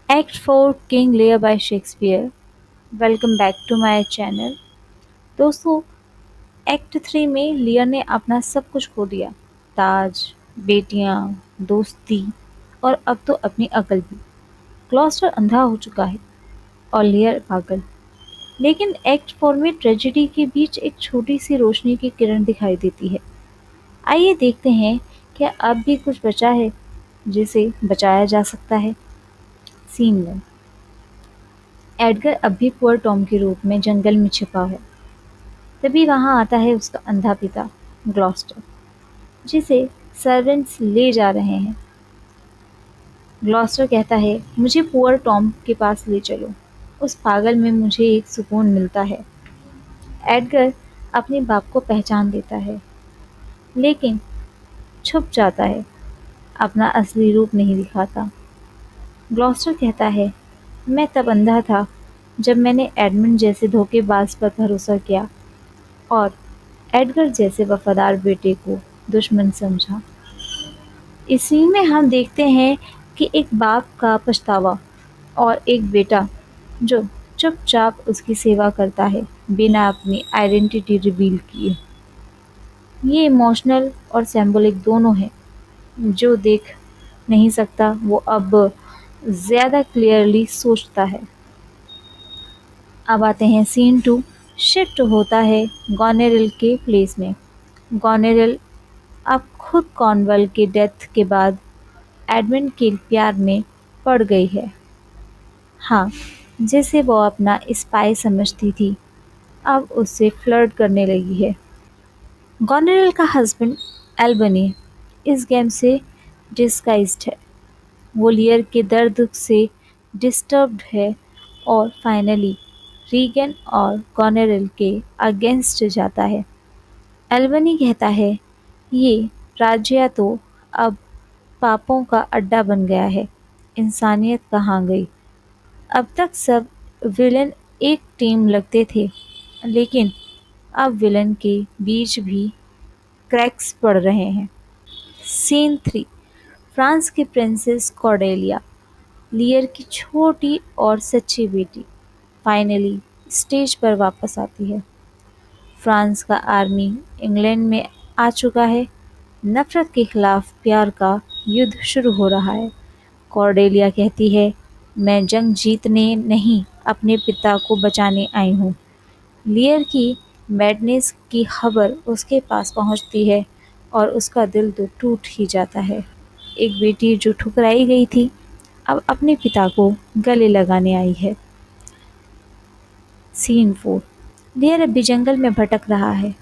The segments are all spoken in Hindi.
Act 4 King Lear by Shakespeare. Welcome back to my channel. दोस्तों, एक्ट 3 में लियर ने अपना सब कुछ खो दिया। ताज, बेटियां, दोस्ती और अब तो अपनी अकल भी। ग्लॉस्टर अंधा हो चुका है और लियर पागल। लेकिन एक्ट 4 में ट्रेजेडी के बीच एक छोटी सी रोशनी की किरण दिखाई देती है। आइए देखते हैं क्या अब भी कुछ बचा है जिसे बचाया जा सकता है। सीन 1। एडगर अब भी पुअर टॉम के रूप में जंगल में छिपा है। तभी वहां आता है उसका अंधा पिता, ग्लॉस्टर, जिसे सर्वेंट्स ले जा रहे हैं। ग्लॉस्टर कहता है, मुझे पुअर टॉम के पास ले चलो। उस पागल में मुझे एक सुकून मिलता है। एडगर अपने बाप को पहचान देता है, लेकिन छुप जाता है, अपना असली रूप नहीं दिखाता। ग्लॉस्टर कहता है, मैं तब अंधा था जब मैंने एडमंड जैसे धोखेबाज पर भरोसा किया और एडगर जैसे वफादार बेटे को दुश्मन समझा। इस सीन में हम देखते हैं कि एक बाप का पछतावा और एक बेटा जो चुपचाप उसकी सेवा करता है बिना अपनी आइडेंटिटी रिवील किए। ये इमोशनल और सिंबॉलिक दोनों है। जो देख नहीं सकता वो अब ज्यादा क्लियरली सोचता है। अब आते हैं सीन 2। शिफ्ट होता है गॉनेरिल के प्लेस में। गॉनेरिल अब खुद कॉर्नवॉल के डेथ के बाद एडमंड के प्यार में पड़ गई है। हाँ, जिसे वो अपना स्पाई समझती थी, अब उससे फ्लर्ट करने लगी है। गॉनेरिल का हस्बैंड एल्बनी इस गेम से डिस्गाइज्ड है। वो लियर के दर्द से डिस्टर्ब्ड है और फाइनली रीगन और गॉनेरिल के अगेंस्ट जाता है। एल्बनी कहता है, ये राज्य तो अब पापों का अड्डा बन गया है। इंसानियत कहाँ गई? अब तक सब विलेन एक टीम लगते थे, लेकिन अब विलेन के बीच भी क्रैक्स पड़ रहे हैं। सीन 3। फ्रांस की प्रिंसेस कॉर्डेलिया, लियर की छोटी और सच्ची बेटी, फाइनली स्टेज पर वापस आती है। फ्रांस का आर्मी इंग्लैंड में आ चुका है। नफरत के खिलाफ प्यार का युद्ध शुरू हो रहा है। कॉर्डेलिया कहती है, मैं जंग जीतने नहीं, अपने पिता को बचाने आई हूँ। लियर की मैडनेस की खबर उसके पास पहुँचती है और उसका दिल तो टूट ही जाता है। एक बेटी जो ठुकराई गई थी, अब अपने पिता को गले लगाने आई है। सीन 4। लियर अभी जंगल में भटक रहा है।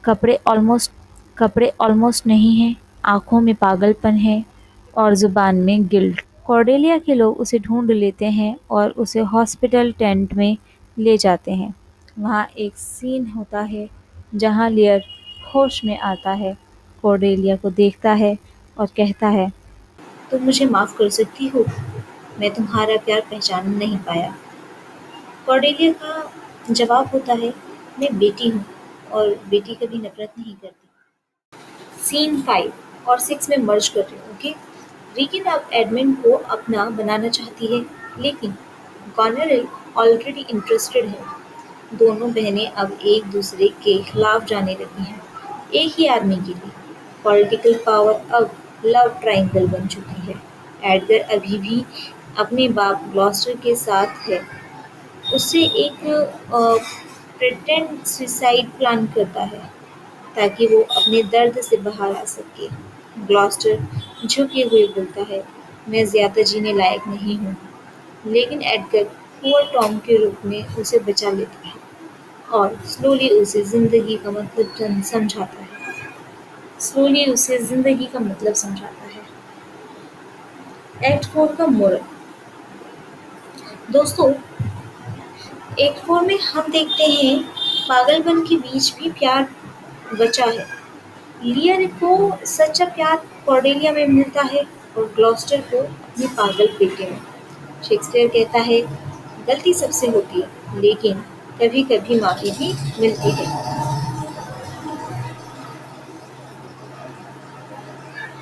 कपड़े ऑलमोस्ट कपड़े ऑलमोस्ट नहीं हैं, आँखों में पागलपन है और ज़ुबान में गिल्ट। कॉर्डेलिया के लोग उसे ढूंढ लेते हैं और उसे हॉस्पिटल टेंट में ले जाते हैं। वहाँ एक सीन होता है जहाँ लियर होश में आता है, कॉर्डेलिया को देखता है और कहता है, तुम मुझे माफ़ कर सकती हो, मैं तुम्हारा प्यार पहचान नहीं पाया। कॉर्डेलिया का जवाब होता है, मैं बेटी हूँ और बेटी कभी नफरत नहीं करती। सीन 5 और 6 में मर्ज कर रही हूँ, ओके। रीगिन अब एडमंड को अपना बनाना चाहती है, लेकिन गॉनेरिल ऑलरेडी इंटरेस्टेड है। दोनों बहनें अब एक दूसरे के खिलाफ जाने लगी हैं, एक ही आदमी के लिए। पॉलिटिकल पावर अब लव ट्रायंगल बन चुकी है। एडगर अभी भी अपने बाप ग्लॉस्टर के साथ है। उससे एक प्रिटेंड सुसाइड प्लान करता है ताकि वो अपने दर्द से बाहर आ सके। ग्लॉस्टर झुके हुए बोलता है, मैं ज़्यादा जीने लायक नहीं हूँ, लेकिन एडगर पुअर टॉम के रूप में उसे बचा लेता है और स्लोली उसे ज़िंदगी का मतलब समझाता है। एक्ट 4 का मोरल। दोस्तों, एक्ट 4 में हम देखते हैं पागलपन के बीच भी प्यार बचा है। लियर को सच्चा प्यार कॉर्डेलिया में मिलता है और ग्लॉस्टर को अपने पागल बेटे में। शेक्सपियर कहता है, गलती सबसे होती है, लेकिन कभी-कभी माफ़ी भी मिलती है।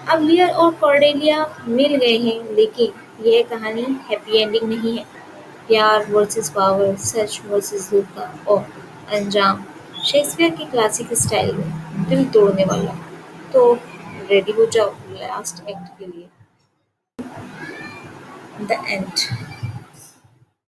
अब लियर और कॉर्डेलिया मिल गए हैं, लेकिन यह कहानी हैप्पी एंडिंग नहीं है। प्यार वर्सेस पावर, सच वर्सेस धोखा और अंजाम शेक्सपियर की क्लासिक स्टाइल में दिल तोड़ने वाला। तो रेडी हो जाओ लास्ट एक्ट के लिए। The end.